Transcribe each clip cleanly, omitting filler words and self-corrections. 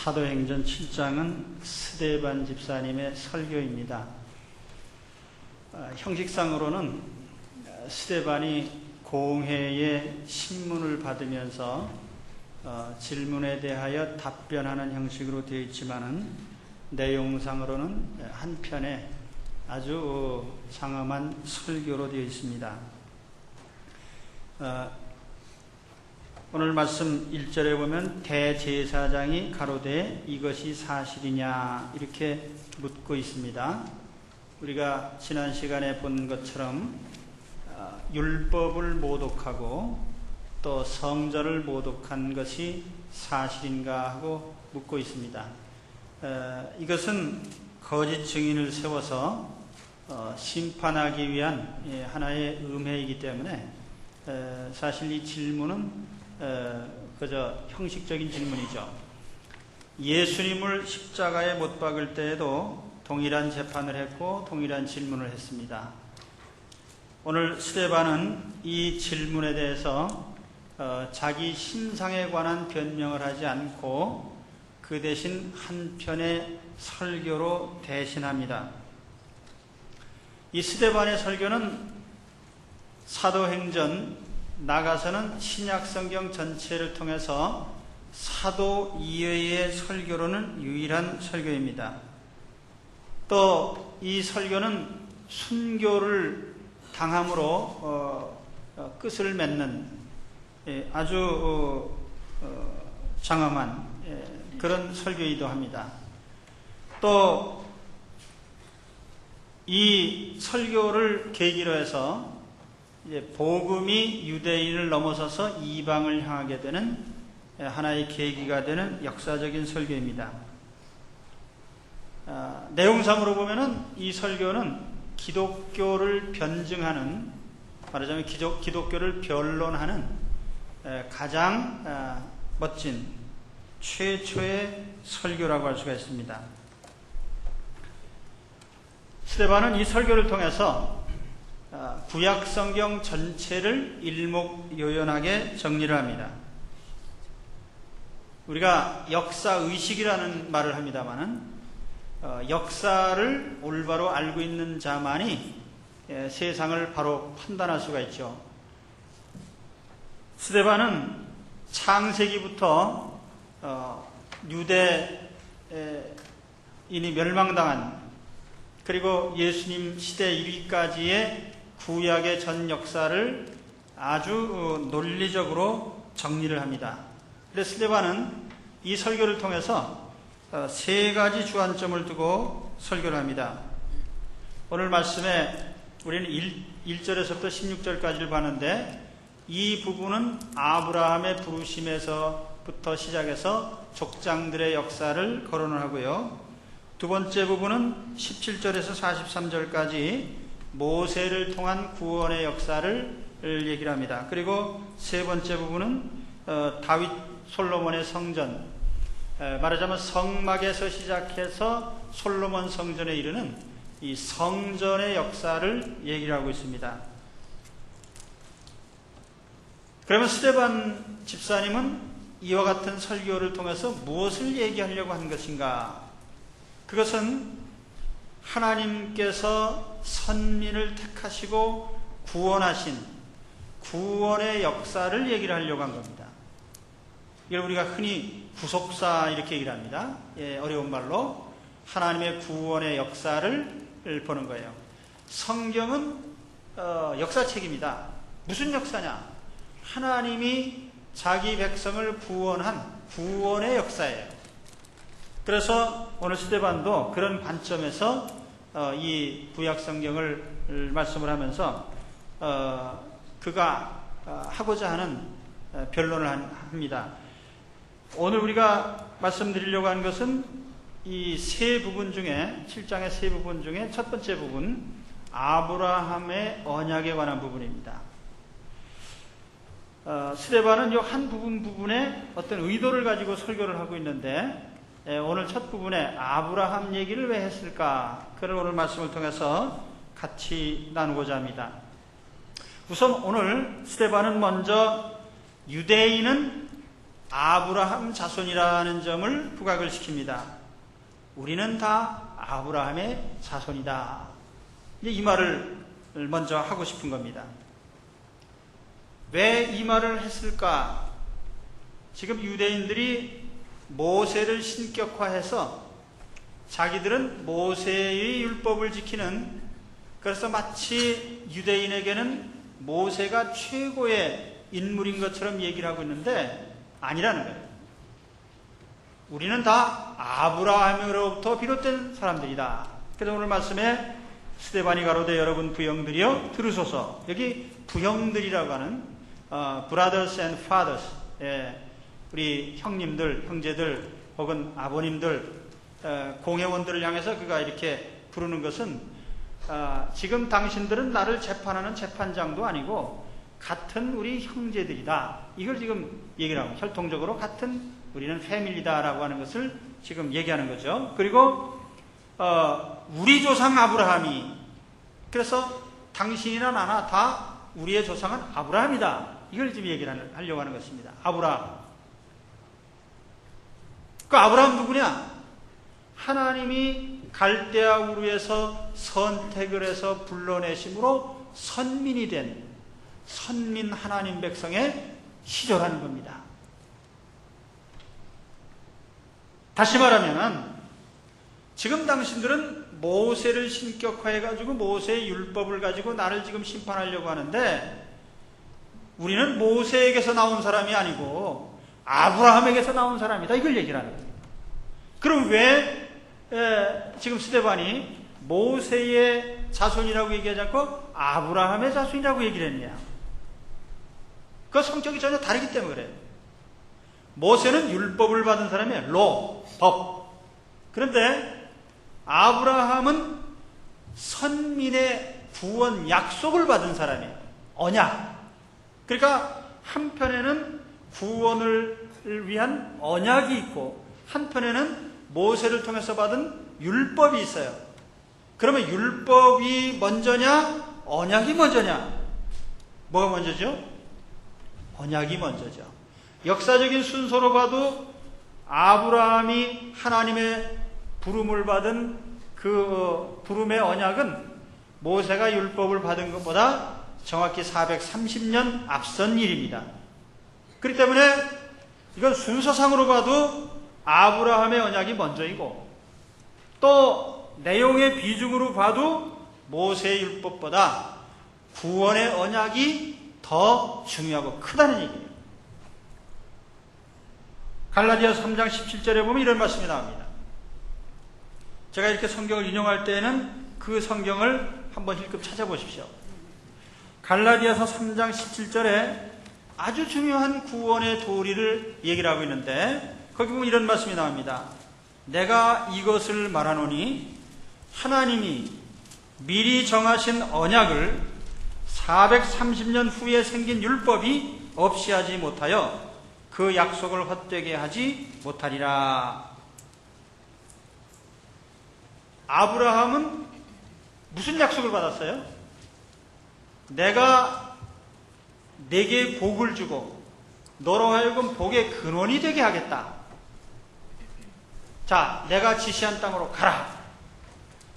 사도행전 7장은 스데반 집사님의 설교입니다. 형식상으로는 스데반이 공회의 신문을 받으면서 질문에 대하여 답변하는 형식으로 되어 있지만은 내용상으로는 한 편의 아주 장엄한 설교로 되어 있습니다. 오늘 말씀 1절에 보면 대제사장이 가로되 이것이 사실이냐 이렇게 묻고 있습니다. 우리가 지난 시간에 본 것처럼 율법을 모독하고 또 성전을 모독한 것이 사실인가 하고 묻고 있습니다. 이것은 거짓 증인을 세워서 심판하기 위한 하나의 음해이기 때문에 사실 이 질문은 그저 형식적인 질문이죠. 예수님을 십자가에 못 박을 때에도 동일한 재판을 했고 동일한 질문을 했습니다. 오늘 스데반은 이 질문에 대해서 자기 신상에 관한 변명을 하지 않고 그 대신 한편의 설교로 대신합니다. 이 스데반의 설교는 사도행전 나가서는 신약성경 전체를 통해서 사도 이외의 설교로는 유일한 설교입니다. 또 이 설교는 순교를 당함으로 끝을 맺는 아주 장엄한 그런 설교이기도 합니다. 또 이 설교를 계기로 해서 복음이 유대인을 넘어서서 이방을 향하게 되는 하나의 계기가 되는 역사적인 설교입니다. 내용상으로 보면은 이 설교는 기독교를 변증하는, 말하자면 기독교를 변론하는 가장 멋진 최초의 설교라고 할 수가 있습니다. 스데반은 이 설교를 통해서 구약 성경 전체를 일목요연하게 정리를 합니다. 우리가 역사의식이라는 말을 합니다마는 역사를 올바로 알고 있는 자만이 세상을 바로 판단할 수가 있죠. 스데반은 창세기부터 유대인이 멸망당한, 그리고 예수님 시대 이르기까지의 구약의 전 역사를 아주 논리적으로 정리를 합니다. 그래서 스데반은 이 설교를 통해서 세 가지 주안점을 두고 설교를 합니다. 오늘 말씀에 우리는 1절에서부터 16절까지를 봤는데 이 부분은 아브라함의 부르심에서부터 시작해서 족장들의 역사를 거론을 하고요. 두 번째 부분은 17절에서 43절까지 모세를 통한 구원의 역사를 얘기를 합니다. 그리고 세 번째 부분은 다윗 솔로몬의 성전, 말하자면 성막에서 시작해서 솔로몬 성전에 이르는 이 성전의 역사를 얘기를 하고 있습니다. 그러면 스데반 집사님은 이와 같은 설교를 통해서 무엇을 얘기하려고 한 것인가? 그것은 하나님께서 선민을 택하시고 구원하신 구원의 역사를 얘기를 하려고 한 겁니다. 이걸 우리가 흔히 구속사 이렇게 얘기를 합니다. 어려운 말로 하나님의 구원의 역사를 보는 거예요. 성경은 역사책입니다. 무슨 역사냐? 하나님이 자기 백성을 구원한 구원의 역사예요. 그래서 오늘 스데반도 그런 관점에서 이 구약 성경을 말씀을 하면서 그가 하고자 하는 변론을 합니다. 오늘 우리가 말씀드리려고 하는 것은 이 세 부분 중에, 7장의 세 부분 중에 첫 번째 부분, 아브라함의 언약에 관한 부분입니다. 스데반은 이 한 부분에 어떤 의도를 가지고 설교를 하고 있는데 오늘 첫 부분에 아브라함 얘기를 왜 했을까? 그걸 오늘 말씀을 통해서 같이 나누고자 합니다. 우선 오늘 스데반은 먼저 유대인은 아브라함 자손이라는 점을 부각을 시킵니다. 우리는 다 아브라함의 자손이다. 이 말을 먼저 하고 싶은 겁니다. 왜 이 말을 했을까? 지금 유대인들이 모세를 신격화해서 자기들은 모세의 율법을 지키는, 그래서 마치 유대인에게는 모세가 최고의 인물인 것처럼 얘기를 하고 있는데 아니라는 거예요. 우리는 다 아브라함으로부터 비롯된 사람들이다. 그래서 오늘 말씀에 스데반이 가로되 여러분 부형들이여 들으소서. 여기 부형들이라고 하는 brothers and fathers, 우리 형님들, 형제들 혹은 아버님들, 공회원들을 향해서 그가 이렇게 부르는 것은 지금 당신들은 나를 재판하는 재판장도 아니고 같은 우리 형제들이다. 이걸 지금 얘기를 하고, 혈통적으로 같은 우리는 패밀리다라고 하는 것을 지금 얘기하는 거죠. 그리고 우리 조상 아브라함이, 그래서 당신이나 나나 다 우리의 조상은 아브라함이다. 이걸 지금 얘기를 하려고 하는 것입니다. 아브라함. 그 아브라함 누구냐? 하나님이 갈대아 우르에서 선택을 해서 불러내심으로 선민이 된 선민 하나님 백성의 시조라는 겁니다. 다시 말하면 지금 당신들은 모세를 신격화해가지고 모세의 율법을 가지고 나를 지금 심판하려고 하는데 우리는 모세에게서 나온 사람이 아니고 아브라함에게서 나온 사람이다. 이걸 얘기를 하는 거예요. 그럼 왜 지금 스데반이 모세의 자손이라고 얘기하지 않고 아브라함의 자손이라고 얘기를 했냐? 그 성격이 전혀 다르기 때문에 그래요. 모세는 율법을 받은 사람이에요. 법. 그런데 아브라함은 선민의 구원 약속을 받은 사람이에요. 언약. 그러니까 한편에는 구원을 위한 언약이 있고 한편에는 모세를 통해서 받은 율법이 있어요. 그러면 율법이 먼저냐? 언약이 먼저냐? 뭐가 먼저죠? 언약이 먼저죠. 역사적인 순서로 봐도 아브라함이 하나님의 부름을 받은 그 부름의 언약은 모세가 율법을 받은 것보다 정확히 430년 앞선 일입니다. 그렇기 때문에 이건 순서상으로 봐도 아브라함의 언약이 먼저이고 또 내용의 비중으로 봐도 모세의 율법보다 구원의 언약이 더 중요하고 크다는 얘기예요. 갈라디아서 3장 17절에 보면 이런 말씀이 나옵니다. 제가 이렇게 성경을 인용할 때에는 그 성경을 한번 힐끔 찾아보십시오. 갈라디아서 3장 17절에 아주 중요한 구원의 도리를 얘기를 하고 있는데 거기 보면 이런 말씀이 나옵니다. 내가 이것을 말하노니 하나님이 미리 정하신 언약을 430년 후에 생긴 율법이 없이 하지 못하여 그 약속을 헛되게 하지 못하리라. 아브라함은 무슨 약속을 받았어요? 내가 내게 복을 주고 너로 하여금 복의 근원이 되게 하겠다. 자, 내가 지시한 땅으로 가라.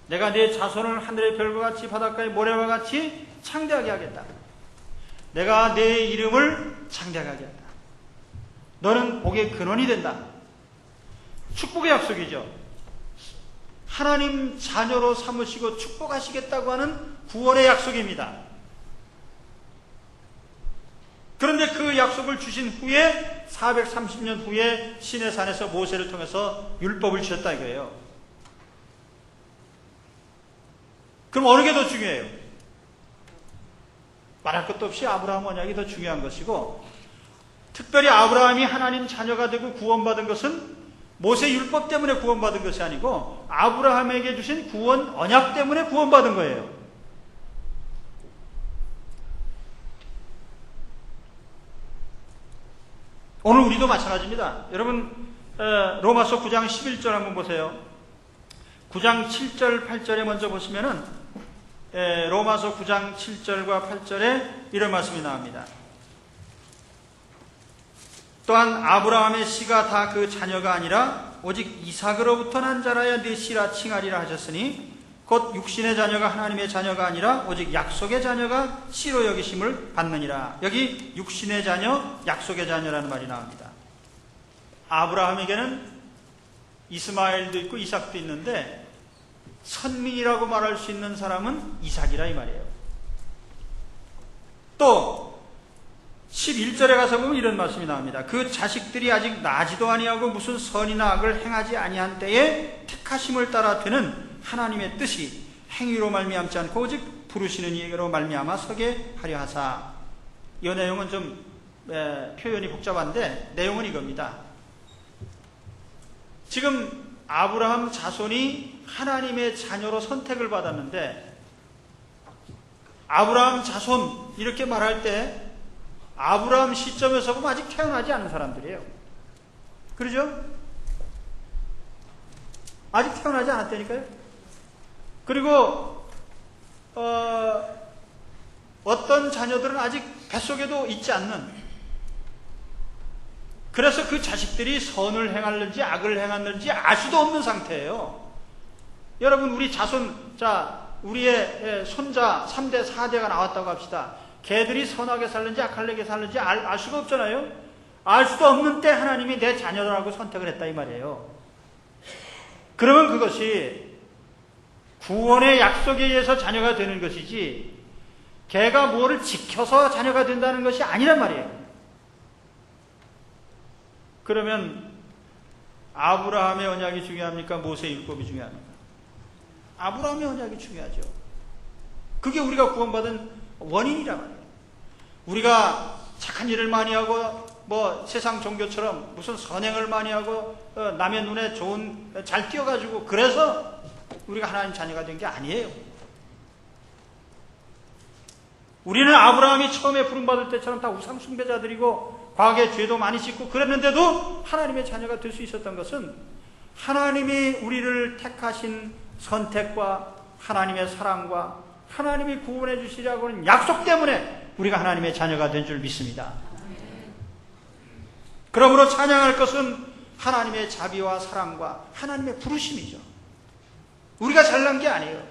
내가 네 자손을 하늘의 별과 같이 바닷가의 모래와 같이 창대하게 하겠다. 내가 내 이름을 창대하게 하겠다. 너는 복의 근원이 된다. 축복의 약속이죠. 하나님 자녀로 삼으시고 축복하시겠다고 하는 구원의 약속입니다. 그런데 그 약속을 주신 후에 430년 후에 시내산에서 모세를 통해서 율법을 주셨다 이거예요. 그럼 어느 게 더 중요해요? 말할 것도 없이 아브라함 언약이 더 중요한 것이고 특별히 아브라함이 하나님 자녀가 되고 구원받은 것은 모세 율법 때문에 구원받은 것이 아니고 아브라함에게 주신 구원 언약 때문에 구원받은 거예요. 오늘 우리도 마찬가지입니다. 여러분 로마서 9장 11절 한번 보세요. 9장 7절 8절에 먼저 보시면은 로마서 9장 7절과 8절에 이런 말씀이 나옵니다. 또한 아브라함의 씨가 다 그 자녀가 아니라 오직 이삭으로부터 난 자라야 네 씨라 칭하리라 하셨으니 곧 육신의 자녀가 하나님의 자녀가 아니라 오직 약속의 자녀가 씨로 여기심을 받느니라. 여기 육신의 자녀, 약속의 자녀라는 말이 나옵니다. 아브라함에게는 이스마엘도 있고 이삭도 있는데 선민이라고 말할 수 있는 사람은 이삭이라 이 말이에요. 또 11절에 가서 보면 이런 말씀이 나옵니다. 그 자식들이 아직 나지도 아니하고 무슨 선이나 악을 행하지 아니한 때에 택하심을 따라 되는 하나님의 뜻이 행위로 말미암지 않고 오직 부르시는 이에게로 말미암아 서게 하려 하사. 이 내용은 좀 표현이 복잡한데 내용은 이겁니다. 지금 아브라함 자손이 하나님의 자녀로 선택을 받았는데 아브라함 자손 이렇게 말할 때 아브라함 시점에서 보면 아직 태어나지 않은 사람들이에요. 그러죠? 아직 태어나지 않았다니까요. 그리고 어떤 자녀들은 아직 뱃속에도 있지 않는, 그래서 그 자식들이 선을 행할는지 악을 행했는지 알 수도 없는 상태예요. 여러분, 우리 자손, 우리의 손자 3대 4대가 나왔다고 합시다. 걔들이 선하게 살는지 악하게 살는지 알 수가 없잖아요. 알 수도 없는 때 하나님이 내 자녀라고 선택을 했다 이 말이에요. 그러면 그것이 구원의 약속에 의해서 자녀가 되는 것이지 걔가 뭐를 지켜서 자녀가 된다는 것이 아니란 말이에요. 그러면 아브라함의 언약이 중요합니까? 모세의 율법이 중요합니까? 아브라함의 언약이 중요하죠. 그게 우리가 구원받은 원인이란 말이에요. 우리가 착한 일을 많이 하고 세상 종교처럼 무슨 선행을 많이 하고 남의 눈에 잘 띄어가지고 그래서 우리가 하나님 자녀가 된 게 아니에요. 우리는 아브라함이 처음에 부름받을 때처럼 다 우상 숭배자들이고 과거에 죄도 많이 짓고 그랬는데도 하나님의 자녀가 될 수 있었던 것은 하나님이 우리를 택하신 선택과 하나님의 사랑과 하나님이 구원해 주시려고 하는 약속 때문에 우리가 하나님의 자녀가 된 줄 믿습니다. 그러므로 찬양할 것은 하나님의 자비와 사랑과 하나님의 부르심이죠. 우리가 잘난 게 아니에요.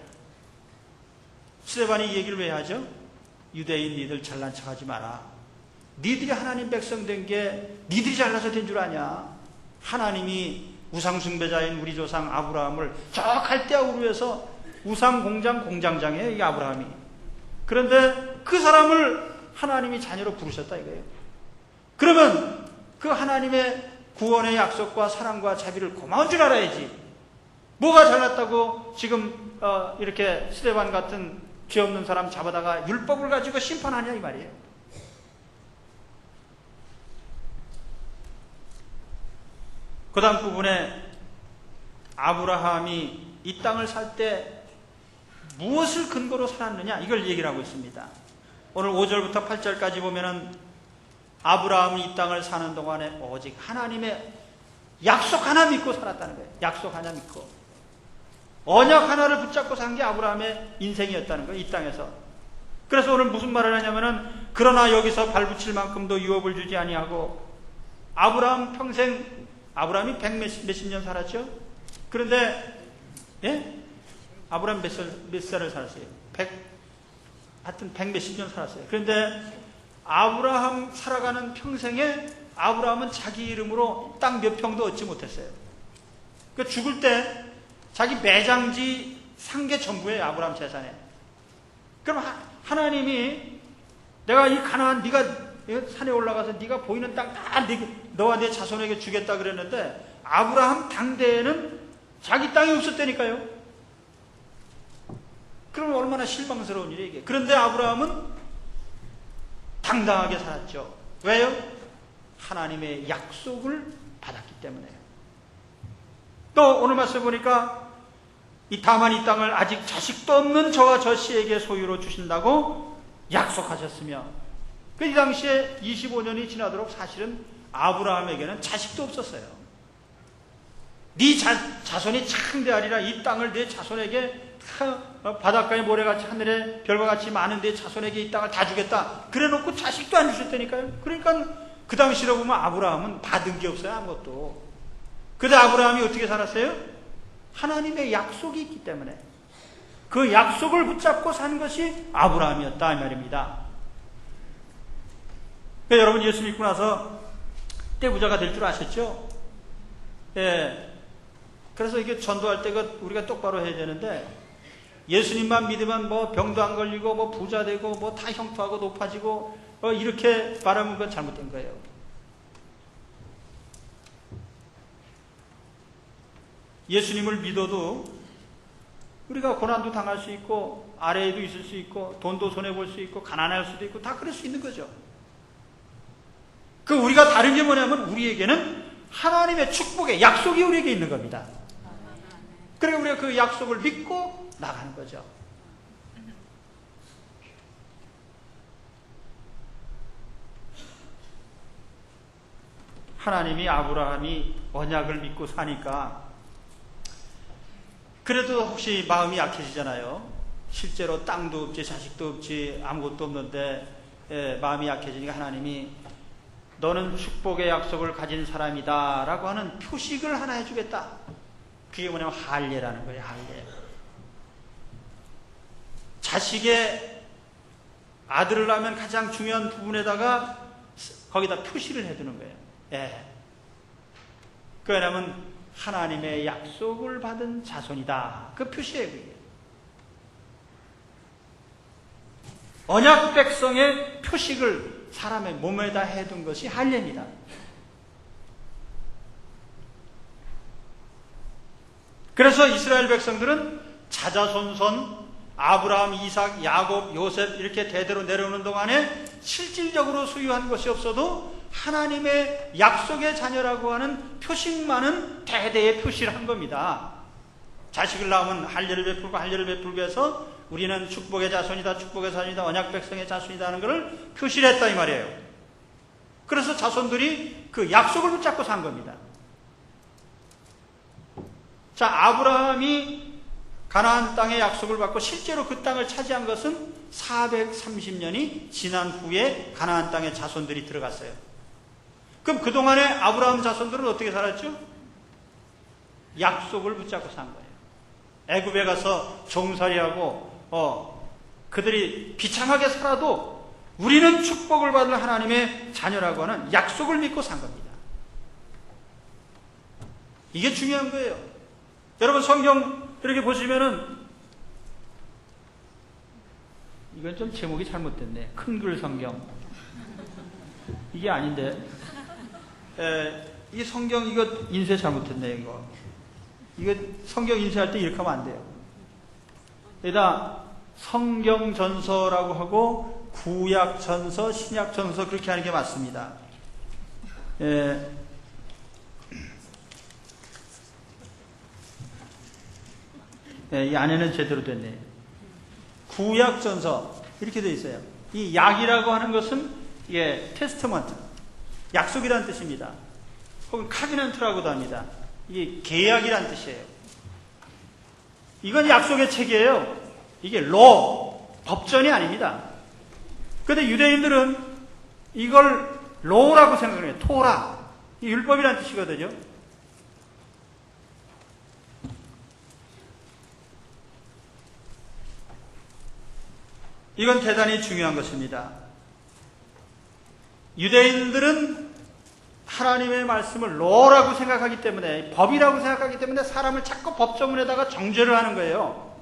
스데반이 이 얘기를 왜 하죠? 유대인 니들 잘난 척하지 마라. 니들이 하나님 백성 된 게 니들이 잘나서 된 줄 아냐? 하나님이 우상 숭배자인 우리 조상 아브라함을 저 갈대아우르에서 우상 공장장이에요, 이 아브라함이. 그런데 그 사람을 하나님이 자녀로 부르셨다 이거예요. 그러면 그 하나님의 구원의 약속과 사랑과 자비를 고마운 줄 알아야지. 뭐가 잘났다고 지금 이렇게 스데반 같은 죄 없는 사람 잡아다가 율법을 가지고 심판하냐 이 말이에요. 그 다음 부분에 아브라함이 이 땅을 살 때 무엇을 근거로 살았느냐 이걸 얘기를 하고 있습니다. 오늘 5절부터 8절까지 보면은 아브라함이 이 땅을 사는 동안에 오직 하나님의 약속 하나 믿고 살았다는 거예요. 약속 하나 믿고 언약 하나를 붙잡고 산 게 아브라함의 인생이었다는 거예요, 이 땅에서. 그래서 오늘 무슨 말을 하냐면은 그러나 여기서 발붙일 만큼도 유업을 주지 아니하고 아브라함 평생 아브라함이 몇십 년 살았죠? 그런데 아브라함 몇 살을 살았어요? 하여튼 100몇십 년 살았어요. 그런데 아브라함 살아가는 평생에 아브라함은 자기 이름으로 땅 몇 평도 얻지 못했어요. 그러니까 죽을 때 자기 매장지 산 게 전부예요, 아브라함 재산에. 그럼 하나님이 내가 이 가나안 네가 산에 올라가서 네가 보이는 땅 다 너와 네 자손에게 주겠다 그랬는데 아브라함 당대에는 자기 땅이 없었다니까요. 그러면 얼마나 실망스러운 일이에요 이게. 그런데 아브라함은 당당하게 살았죠. 왜요? 하나님의 약속을 받았기 때문에. 또 오늘 말씀 보니까 다만 이 땅을 아직 자식도 없는 저와 저 씨에게 소유로 주신다고 약속하셨으며 이 당시에 25년이 지나도록 사실은 아브라함에게는 자식도 없었어요. 네 자손이 창대하리라. 이 땅을 네 자손에게 바닷가의 모래같이 하늘의 별과 같이 많은 네 자손에게 이 땅을 다 주겠다. 그래놓고 자식도 안 주셨다니까요. 그러니까 그 당시로 보면 아브라함은 받은 게 없어요, 아무것도. 근데 아브라함이 어떻게 살았어요? 하나님의 약속이 있기 때문에 그 약속을 붙잡고 산 것이 아브라함이었다 이 말입니다. 그러니까 여러분 예수 믿고 나서 떼부자가 될 줄 아셨죠? 예. 그래서 이게 전도할 때 우리가 똑바로 해야 되는데, 예수님만 믿으면 뭐 병도 안 걸리고 뭐 부자 되고 뭐 다 형통하고 높아지고 이렇게 말하면 그건 잘못된 거예요. 예수님을 믿어도 우리가 고난도 당할 수 있고 아래에도 있을 수 있고 돈도 손해볼 수 있고 가난할 수도 있고 다 그럴 수 있는 거죠. 그 우리가 다른 게 뭐냐면 우리에게는 하나님의 축복의 약속이 우리에게 있는 겁니다. 그러니까 우리가 그 약속을 믿고 나가는 거죠. 하나님이 아브라함이 언약을 믿고 사니까 그래도 혹시 마음이 약해지잖아요. 실제로 땅도 없지 자식도 없지 아무것도 없는데 마음이 약해지니까 하나님이 너는 축복의 약속을 가진 사람이다 라고 하는 표식을 하나 해주겠다. 그게 뭐냐면 할례라는 거예요. 할례. 자식의 아들을 낳으면 가장 중요한 부분에다가 거기다 표시를 해두는 거예요. 예. 왜냐하면 하나님의 약속을 받은 자손이다. 그 표시예요. 그게. 언약 백성의 표식을 사람의 몸에다 해둔 것이 할례입니다. 그래서 이스라엘 백성들은 자자손손 아브라함, 이삭, 야곱, 요셉 이렇게 대대로 내려오는 동안에 실질적으로 소유한 것이 없어도 하나님의 약속의 자녀라고 하는 표식만은 대대의 표시를 한 겁니다. 자식을 낳으면 할례를 베풀고 해서 우리는 축복의 자손이다, 축복의 자손이다, 언약 백성의 자손이다 하는 것을 표시를 했다 이 말이에요. 그래서 자손들이 그 약속을 붙잡고 산 겁니다. 자, 아브라함이 가나안 땅의 약속을 받고 실제로 그 땅을 차지한 것은 430년이 지난 후에 가나안 땅에 자손들이 들어갔어요. 그럼 그동안에 아브라함 자손들은 어떻게 살았죠? 약속을 붙잡고 산 거예요. 애굽에 가서 종살이하고 그들이 비참하게 살아도 우리는 축복을 받을 하나님의 자녀라고 하는 약속을 믿고 산 겁니다. 이게 중요한 거예요. 여러분 성경 이렇게 보시면은 이건 좀 제목이 잘못됐네. 큰 글 성경 이게 아닌데 이 성경 이거 인쇄 잘못했네. 이거 성경 인쇄할 때 이렇게 하면 안 돼요. 여기다 성경전서라고 하고 구약전서, 신약전서 그렇게 하는 게 맞습니다. 이 안에는 제대로 됐네. 구약전서 이렇게 되어 있어요. 이 약이라고 하는 것은 테스트먼트, 약속이라는 뜻입니다. 혹은 카비넌트라고도 합니다. 이게 계약이라는 뜻이에요. 이건 약속의 책이에요. 이게 법전이 아닙니다. 그런데 유대인들은 이걸 로라고 생각해요. 토라, 이 율법이라는 뜻이거든요. 이건 대단히 중요한 것입니다. 유대인들은 하나님의 말씀을 로라고 생각하기 때문에, 법이라고 생각하기 때문에 사람을 자꾸 법조문에다가 정죄를 하는 거예요.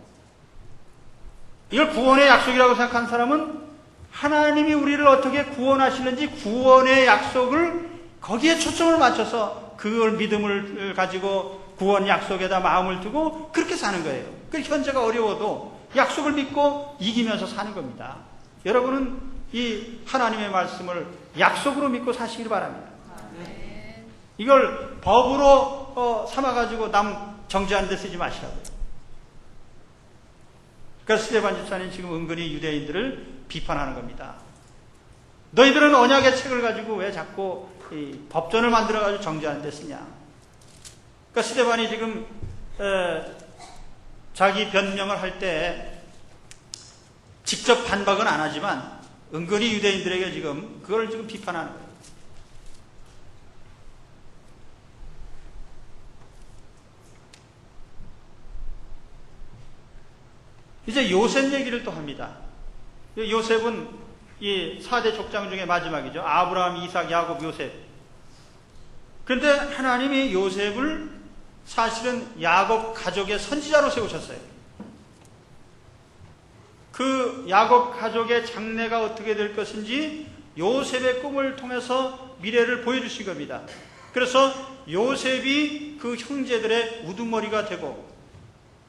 이걸 구원의 약속이라고 생각하는 사람은 하나님이 우리를 어떻게 구원하시는지 구원의 약속을 거기에 초점을 맞춰서 그걸 믿음을 가지고 구원 약속에다 마음을 두고 그렇게 사는 거예요. 그래서 현재가 어려워도 약속을 믿고 이기면서 사는 겁니다. 여러분은 이 하나님의 말씀을 약속으로 믿고 사시길 바랍니다. 이걸 법으로 삼아가지고 남 정죄하는 데 쓰지 마시라고요. 그래서 스데반 집사님 지금 은근히 유대인들을 비판하는 겁니다. 너희들은 언약의 책을 가지고 왜 자꾸 이 법전을 만들어가지고 정죄하는 데 쓰냐. 그러니까 스데반이 지금 자기 변명을 할 때 직접 반박은 안 하지만 은근히 유대인들에게 지금 그걸 지금 비판하는 거예요. 이제 요셉 얘기를 또 합니다. 요셉은 이 4대 족장 중에 마지막이죠. 아브라함, 이삭, 야곱, 요셉. 그런데 하나님이 요셉을 사실은 야곱 가족의 선지자로 세우셨어요. 그 야곱 가족의 장래가 어떻게 될 것인지 요셉의 꿈을 통해서 미래를 보여주신 겁니다. 그래서 요셉이 그 형제들의 우두머리가 되고,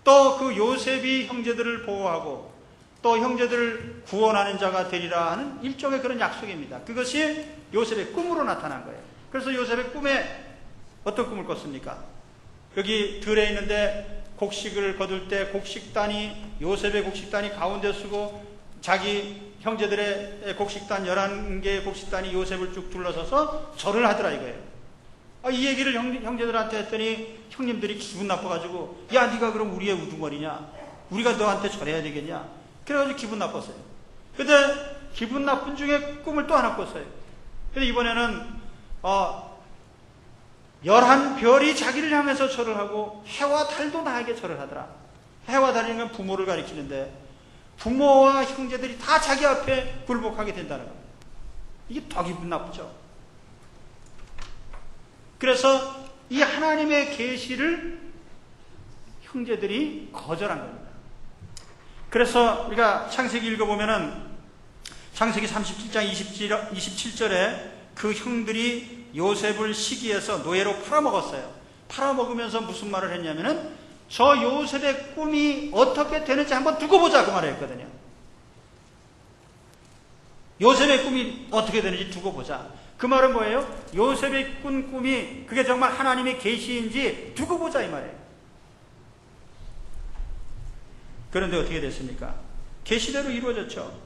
또 그 요셉이 형제들을 보호하고 또 형제들을 구원하는 자가 되리라 하는 일종의 그런 약속입니다. 그것이 요셉의 꿈으로 나타난 거예요. 그래서 요셉의 꿈에 어떤 꿈을 꿨습니까? 여기 들에 있는데 곡식을 거둘 때 곡식단이, 요셉의 곡식단이 가운데 서고 자기 형제들의 곡식단 11개의 곡식단이 요셉을 쭉 둘러서서 절을 하더라 이거예요. 이 얘기를 형제들한테 했더니 형님들이 기분 나빠가지고, 야 네가 그럼 우리의 우두머리냐, 우리가 너한테 절해야 되겠냐, 그래가지고 기분 나빴어요. 근데 기분 나쁜 중에 꿈을 또 하나 꿨어요. 근데 이번에는 11별이 자기를 향해서 절을 하고 해와 달도 나에게 절을 하더라. 해와 달이는 부모를 가리키는데 부모와 형제들이 다 자기 앞에 굴복하게 된다는 겁니다. 이게 더 기분 나쁘죠. 그래서 이 하나님의 계시를 형제들이 거절한 겁니다. 그래서 우리가 창세기 읽어보면은 창세기 37장 27절에 그 형들이 요셉을 시기해서 노예로 팔아먹었어요. 팔아먹으면서 무슨 말을 했냐면은 저 요셉의 꿈이 어떻게 되는지 한번 두고 보자, 그 말을 했거든요. 요셉의 꿈이 어떻게 되는지 두고 보자. 그 말은 뭐예요? 요셉의 꾼 꿈이 그게 정말 하나님의 계시인지 두고 보자 이 말이에요. 그런데 어떻게 됐습니까? 계시대로 이루어졌죠.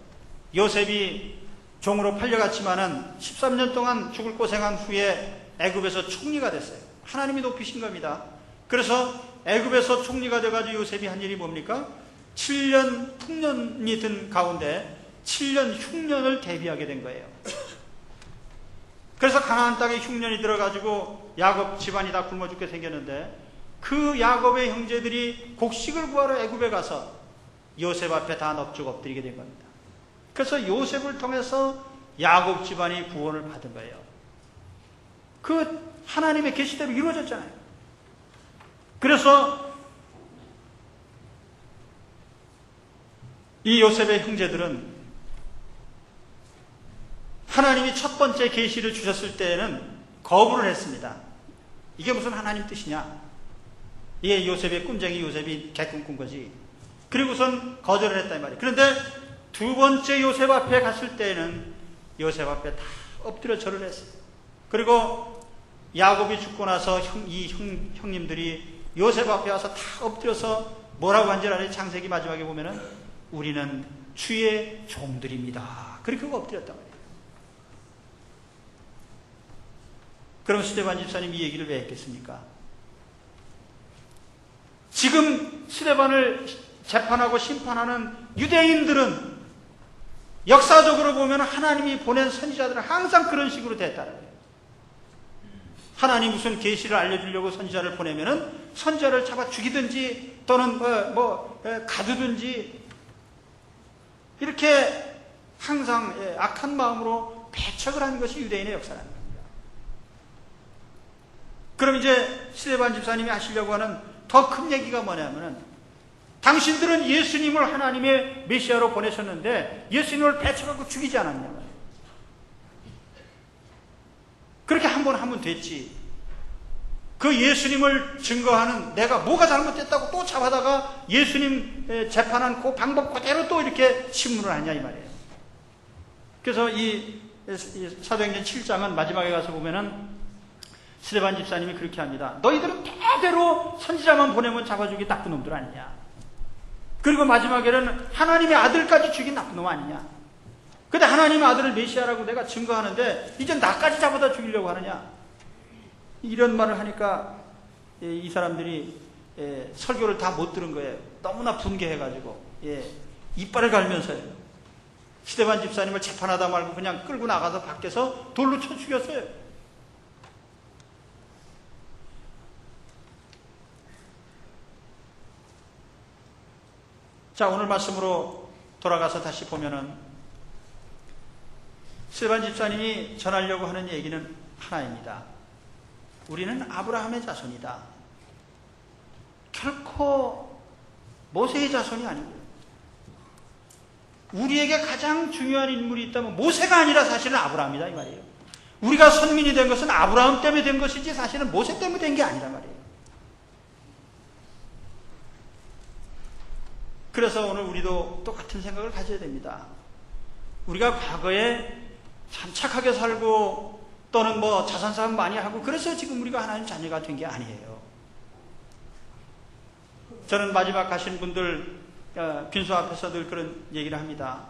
요셉이 종으로 팔려갔지만은 13년 동안 죽을 고생한 후에 애굽에서 총리가 됐어요. 하나님이 높이신 겁니다. 그래서 애굽에서 총리가 돼가지고 요셉이 한 일이 뭡니까? 7년 풍년이 든 가운데 7년 흉년을 대비하게 된 거예요. 그래서 가나안 땅에 흉년이 들어가지고 야곱 집안이 다 굶어 죽게 생겼는데, 그 야곱의 형제들이 곡식을 구하러 애굽에 가서 요셉 앞에 다 넙죽 엎드리게 된 겁니다. 그래서 요셉을 통해서 야곱 집안이 구원을 받은 거예요. 그 하나님의 계시대로 이루어졌잖아요. 그래서 이 요셉의 형제들은 하나님이 첫 번째 계시를 주셨을 때에는 거부를 했습니다. 이게 무슨 하나님 뜻이냐? 이게 요셉의 꿈쟁이 요셉이 개꿈 꾼 거지. 그리고선 거절을 했다 이 말이에요. 그런데 두 번째 요셉 앞에 갔을 때에는 요셉 앞에 다 엎드려 절을 했어요. 그리고 야곱이 죽고 나서 형님들이 요셉 앞에 와서 다 엎드려서 뭐라고 한 줄 알아요? 창세기 마지막에 보면은 우리는 주의 종들입니다. 그렇게 엎드렸단 말이에요. 그럼 스데반 집사님이 이 얘기를 왜 했겠습니까? 지금 스데반을 재판하고 심판하는 유대인들은 역사적으로 보면 하나님이 보낸 선지자들은 항상 그런 식으로 됐다는 거예요. 하나님 무슨 계시를 알려주려고 선지자를 보내면은 선지자를 잡아 죽이든지 또는 가두든지 이렇게 항상 악한 마음으로 배척을 하는 것이 유대인의 역사라는 겁니다. 그럼 이제 스데반 집사님이 하시려고 하는 더 큰 얘기가 뭐냐면은, 당신들은 예수님을 하나님의 메시아로 보내셨는데 예수님을 배척하고 죽이지 않았냐. 그렇게 한 번 하면 됐지. 그 예수님을 증거하는 내가 뭐가 잘못됐다고 또 잡아다가 예수님 재판한 그 방법 그대로 또 이렇게 신문을 하냐 이 말이에요. 그래서 이 사도행전 7장은 마지막에 가서 보면은 스데반 집사님이 그렇게 합니다. 너희들은 대대로 선지자만 보내면 잡아주기 나쁜 놈들 아니냐. 그리고 마지막에는 하나님의 아들까지 죽인 나쁜 놈 아니냐. 근데 하나님의 아들을 메시아라고 내가 증거하는데 이제 나까지 잡아다 죽이려고 하느냐. 이런 말을 하니까 이 사람들이 설교를 다 못 들은 거예요. 너무나 분개해가지고 이빨을 갈면서요. 스데반 집사님을 재판하다 말고 그냥 끌고 나가서 밖에서 돌로 쳐 죽였어요. 자, 오늘 말씀으로 돌아가서 다시 보면은 스데반 집사님이 전하려고 하는 얘기는 하나입니다. 우리는 아브라함의 자손이다. 결코 모세의 자손이 아니고요. 우리에게 가장 중요한 인물이 있다면 모세가 아니라 사실은 아브라함이다 이 말이에요. 우리가 선민이 된 것은 아브라함 때문에 된 것이지 사실은 모세 때문에 된 게 아니란 말이에요. 그래서 오늘 우리도 똑같은 생각을 가져야 됩니다. 우리가 과거에 참 착하게 살고 또는 뭐 자선사업 많이 하고 그래서 지금 우리가 하나님 자녀가 된 게 아니에요. 저는 마지막 가신 분들 빈소 앞에서 늘 그런 얘기를 합니다.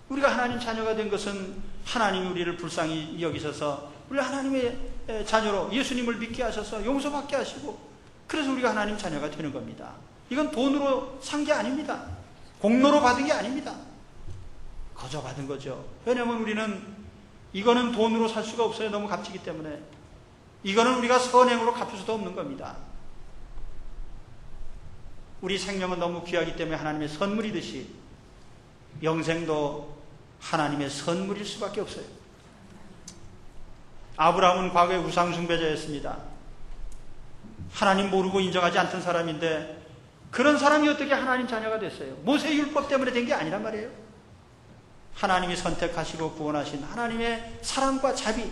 우리가 하나님 자녀가 된 것은 하나님이 우리를 불쌍히 여기셔서 우리 하나님의 자녀로 예수님을 믿게 하셔서 용서받게 하시고 그래서 우리가 하나님 자녀가 되는 겁니다. 이건 돈으로 산 게 아닙니다. 공로로 받은 게 아닙니다. 거저 받은 거죠. 왜냐하면 우리는 이거는 돈으로 살 수가 없어요. 너무 값지기 때문에. 이거는 우리가 선행으로 갚을 수도 없는 겁니다. 우리 생명은 너무 귀하기 때문에 하나님의 선물이듯이 영생도 하나님의 선물일 수밖에 없어요. 아브라함은 과거에 우상숭배자였습니다. 하나님 모르고 인정하지 않던 사람인데 그런 사람이 어떻게 하나님 자녀가 됐어요? 모세 율법 때문에 된 게 아니란 말이에요. 하나님이 선택하시고 구원하신 하나님의 사랑과 자비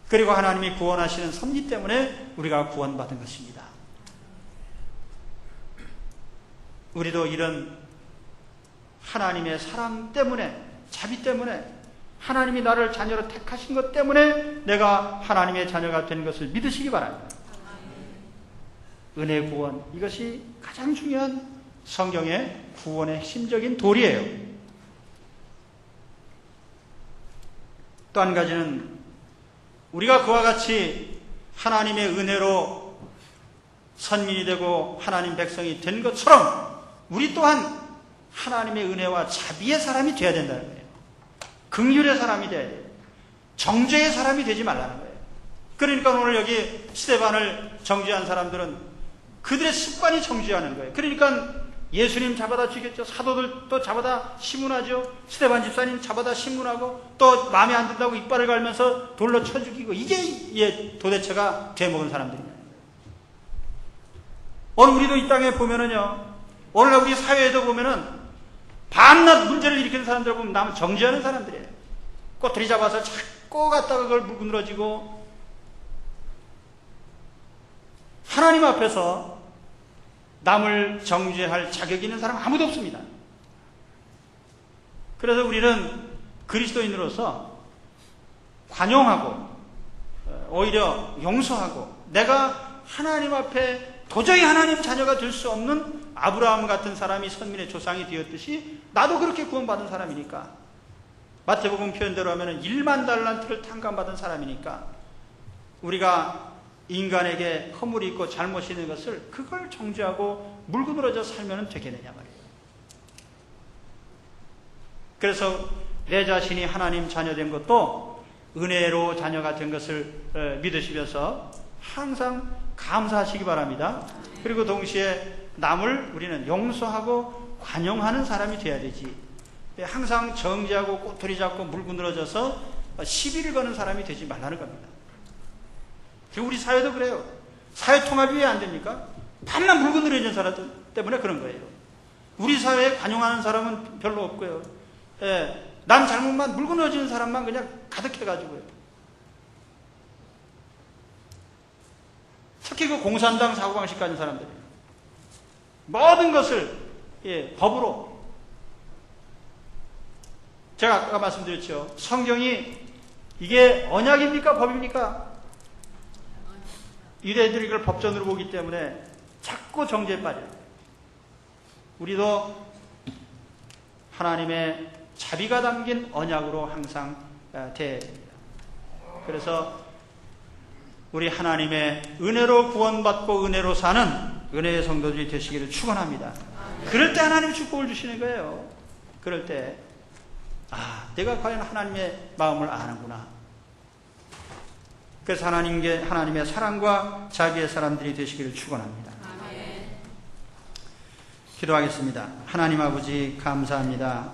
그리고 하나님이 구원하시는 섭리 때문에 우리가 구원받은 것입니다. 우리도 이런 하나님의 사랑 때문에 자비 때문에 하나님이 나를 자녀로 택하신 것 때문에 내가 하나님의 자녀가 된 것을 믿으시기 바랍니다. 은혜 구원 이것이 가장 중요한 성경의 구원의 핵심적인 도리예요. 또 한 가지는 우리가 그와 같이 하나님의 은혜로 선민이 되고 하나님 백성이 된 것처럼 우리 또한 하나님의 은혜와 자비의 사람이 되어야 된다는 거예요. 긍휼의 사람이 돼야 돼요. 정죄의 사람이 되지 말라는 거예요. 그러니까 오늘 여기 스데반을 정죄한 사람들은 그들의 습관이 정죄하는 거예요. 그러니까 예수님 잡아다 죽였죠. 사도들도 잡아다 신문하죠. 스데반 집사님 잡아다 신문하고 또 마음에 안 든다고 이빨을 갈면서 돌로 쳐 죽이고 이게 도대체가 되먹은 사람들입니다. 오늘 우리도 이 땅에 보면은요. 오늘날 우리 사회에도 보면은 밤낮 문제를 일으키는 사람들 보면 남을 정죄하는 사람들이에요. 꼬투리 잡아서 자꾸 갖다가 그걸 물고 늘어지고 하나님 앞에서 남을 정죄할 자격이 있는 사람 아무도 없습니다. 그래서 우리는 그리스도인으로서 관용하고 오히려 용서하고 내가 하나님 앞에 도저히 하나님 자녀가 될 수 없는 아브라함 같은 사람이 선민의 조상이 되었듯이 나도 그렇게 구원받은 사람이니까 마태복음 표현대로 하면 1만 달란트를 탕감받은 사람이니까 우리가 인간에게 허물이 있고 잘못이 있는 것을 그걸 정죄하고 물고 늘어져 살면 되겠느냐 말이에요. 그래서 내 자신이 하나님 자녀된 것도 은혜로 자녀가 된 것을 믿으시면서 항상 감사하시기 바랍니다. 그리고 동시에 남을 우리는 용서하고 관용하는 사람이 돼야 되지. 항상 정죄하고 꼬투리 잡고 물고 늘어져서 시비를 거는 사람이 되지 말라는 겁니다. 우리 사회도 그래요. 사회 통합이 왜 안 됩니까? 밤만 물고 늘어진 사람들 때문에 그런 거예요. 우리 사회에 관용하는 사람은 별로 없고요. 남 잘못만 물고 늘어지는 사람만 그냥 가득해가지고요. 특히 그 공산당 사고방식 가진 사람들이에요. 모든 것을 법으로. 제가 아까 말씀드렸죠. 성경이 이게 언약입니까? 법입니까? 유대인들이 이걸 법전으로 보기 때문에 자꾸 정죄에 빠져요. 우리도 하나님의 자비가 담긴 언약으로 항상 대해야 됩니다. 그래서 우리 하나님의 은혜로 구원받고 은혜로 사는 은혜의 성도들이 되시기를 축원합니다. 그럴 때 하나님이 축복을 주시는 거예요. 그럴 때 내가 과연 하나님의 마음을 아는구나. 그래서 하나님의 사랑과 자비의 사람들이 되시기를 축원합니다. 기도하겠습니다. 하나님 아버지 감사합니다.